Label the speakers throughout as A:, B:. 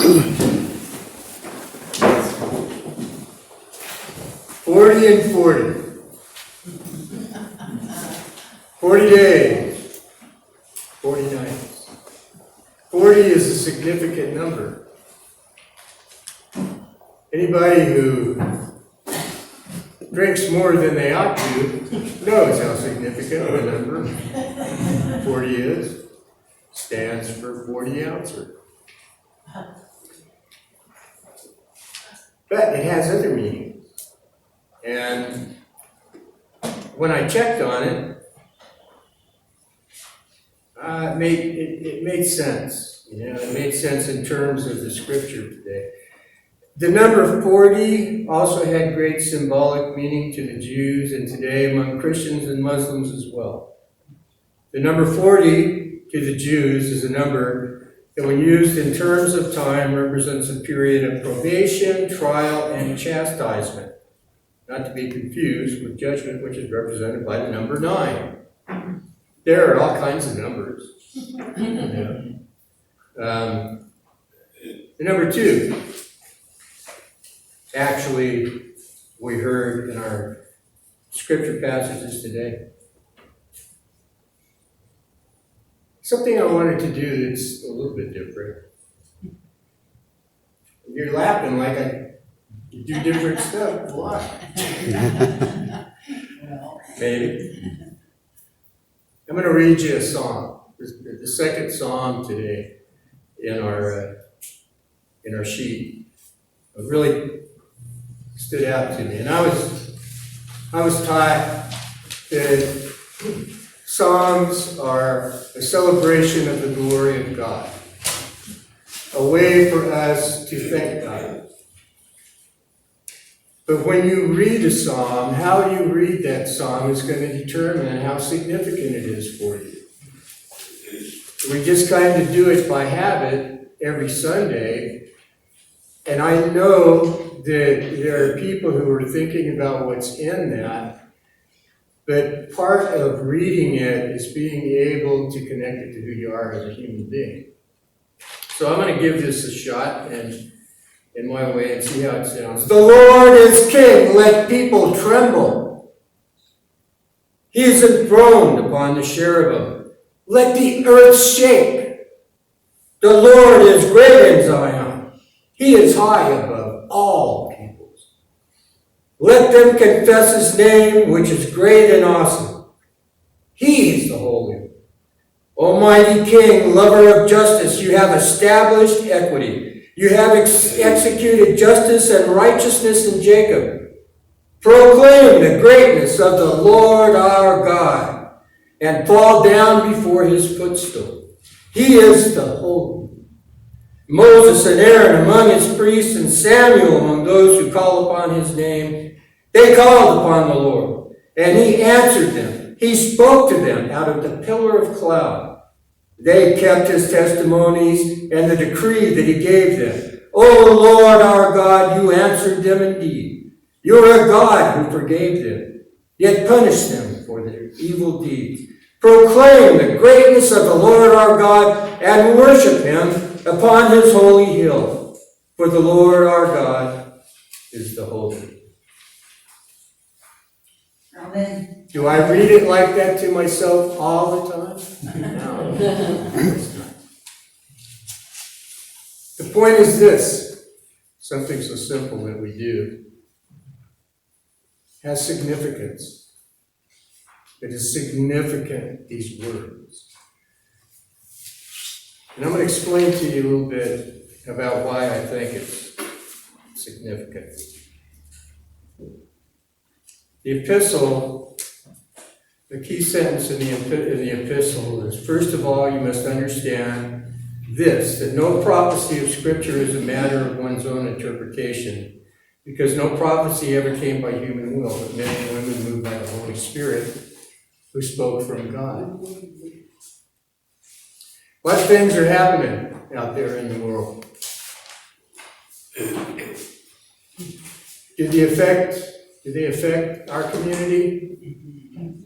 A: 40 and 40. 40 days. 40 nights. 40 is a significant number. Anybody who drinks more than they ought to knows how significant the number 40 is. Stands for 40 ouncer. But it has other meanings. And when I checked on it, it made sense. It made sense in terms of the scripture today. The number 40 also had great symbolic meaning to the Jews and today among Christians and Muslims as well. The number 40 to the Jews is a number that when used in terms of time represents a period of probation, trial, and chastisement. Not to be confused with judgment, which is represented by the number 9. There are all kinds of numbers. The number 2, actually, we heard in our scripture passages today. Something I wanted to do that's a little bit different. You're laughing like I do different stuff. Why? Maybe. I'm going to read you a song. The second song today in our sheet really stood out to me, and I was taught that songs are a celebration of the glory of God, a way for us to thank God. But when you read a psalm, how you read that psalm is going to determine how significant it is for you. We just kind of do it by habit every Sunday, and I know that there are people who are thinking about what's in that, but part of reading it is being able to connect it to who you are as a human being. So I'm going to give this a shot and in my way and see how it sounds. The Lord is King, let people tremble. He is enthroned upon the cherubim. Let the earth shake. The Lord is great in Zion. He is high above all peoples. Let them confess his name, which is great and awesome. He is the Holy One. Almighty King, lover of justice, you have established equity. You have executed justice and righteousness in Jacob. Proclaim the greatness of the Lord our God and fall down before his footstool. He is the Holy One. Moses and Aaron among his priests and Samuel among those who call upon his name, they called upon the Lord, and he answered them. He spoke to them out of the pillar of cloud. They kept his testimonies and the decree that he gave them. O Lord our God, you answered them indeed. You are a God who forgave them, yet punished them for their evil deeds. Proclaim the greatness of the Lord our God and worship him upon his holy hill. For the Lord our God is the Holy.
B: Amen.
A: Do I read it like that to myself all the time? No. It's not. The point is this, something so simple that we do has significance. It is significant, these words. And I'm going to explain to you a little bit about why I think it's significant. The epistle, the key sentence in the epistle is, first of all, you must understand this, that no prophecy of Scripture is a matter of one's own interpretation, because no prophecy ever came by human will, but men and women moved by the Holy Spirit who spoke from God. What things are happening out there in the world? Do they affect our community?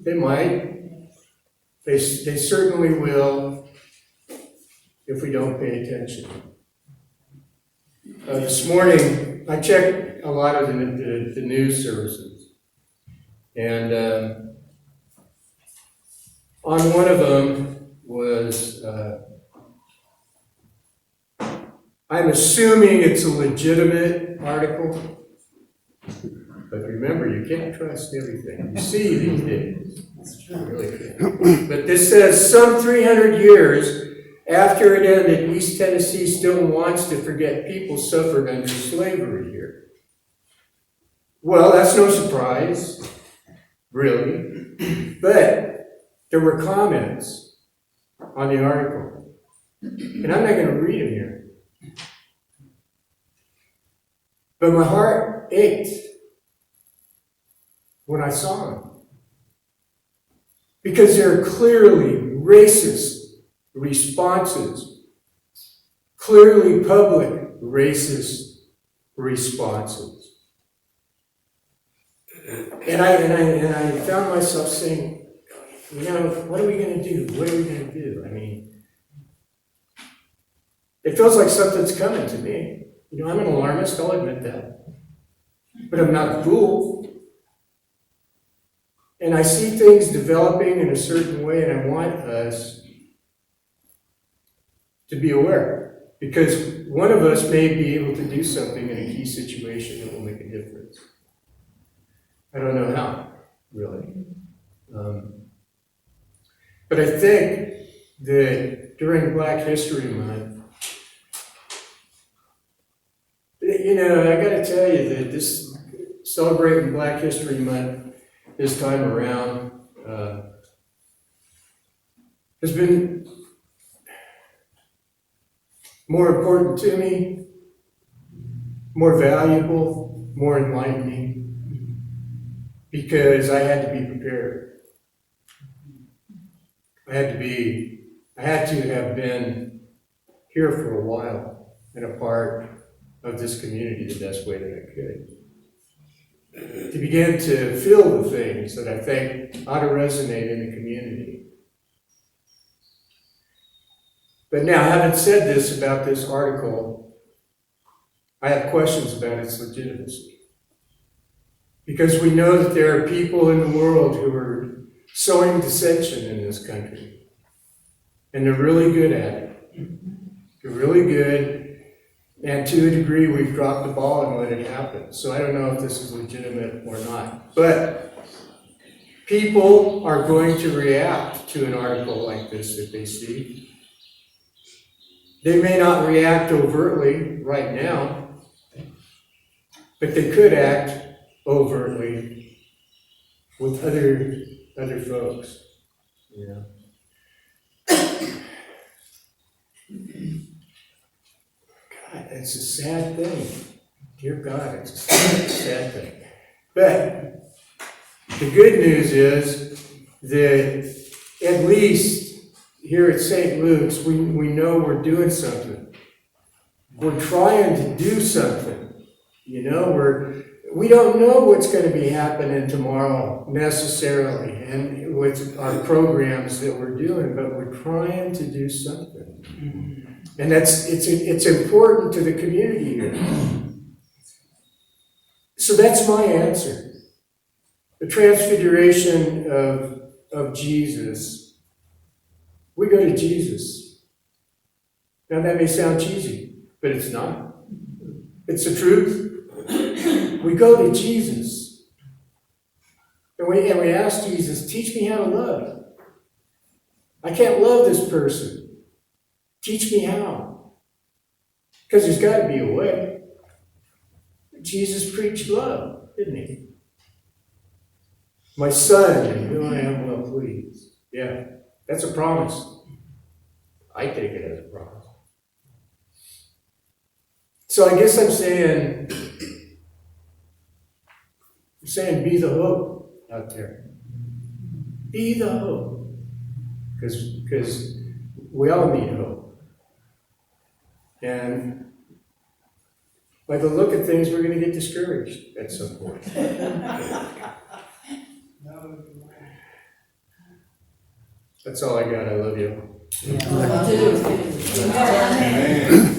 A: They might. They certainly will if we don't pay attention. This morning, I checked a lot of the news services, and on one of them was, I'm assuming it's a legitimate article, but remember, you can't trust everything you see these days. You really can't. But this says, some 300 years after it ended, East Tennessee still wants to forget people suffered under slavery here. Well, that's no surprise, really. But there were comments on the article, and I'm not going to read them here. But my heart ached when I saw them, because they're clearly racist responses, clearly public racist responses. And I found myself saying, what are we going to do? What are we going to do? I mean, it feels like something's coming to me. I'm an alarmist, I'll admit that. But I'm not a fool. And I see things developing in a certain way, and I want us to be aware. Because one of us may be able to do something in a key situation that will make a difference. I don't know how, really. But I think that during Black History Month, I got to tell you that this celebrating Black History Month this time around has been more important to me, more valuable, more enlightening, because I had to be prepared. I had to have been here for a while and a part of this community the best way that I could. To begin to feel the things that I think ought to resonate in the community. But now, having said this about this article, I have questions about its legitimacy. Because we know that there are people in the world who are sowing dissension in this country. And they're really good at it. They're really good. And to a degree, we've dropped the ball and let it happen. So I don't know if this is legitimate or not. But people are going to react to an article like this that they see. They may not react overtly right now, but they could act overtly with other folks. God, it's a sad thing. Dear God, it's a sad thing. But the good news is that at least here at St. Luke's, we know we're doing something. We're trying to do something. We don't know what's going to be happening tomorrow necessarily, and with our programs that we're doing, but we're trying to do something. And it's important to the community here. So that's my answer. The transfiguration of Jesus. We go to Jesus. Now that may sound cheesy, but it's not. It's the truth. We go to Jesus. And we ask Jesus, teach me how to love. I can't love this person. Teach me how. Because there's got to be a way. Jesus preached love, didn't he? My son, in whom I am well pleased. Yeah, that's a promise. I take it as a promise. So I guess I'm saying be the hope out there. Be the hope. Because we all need hope. And by the look at things, we're going to get discouraged at some point. That's all I got. I love you.
B: Yeah.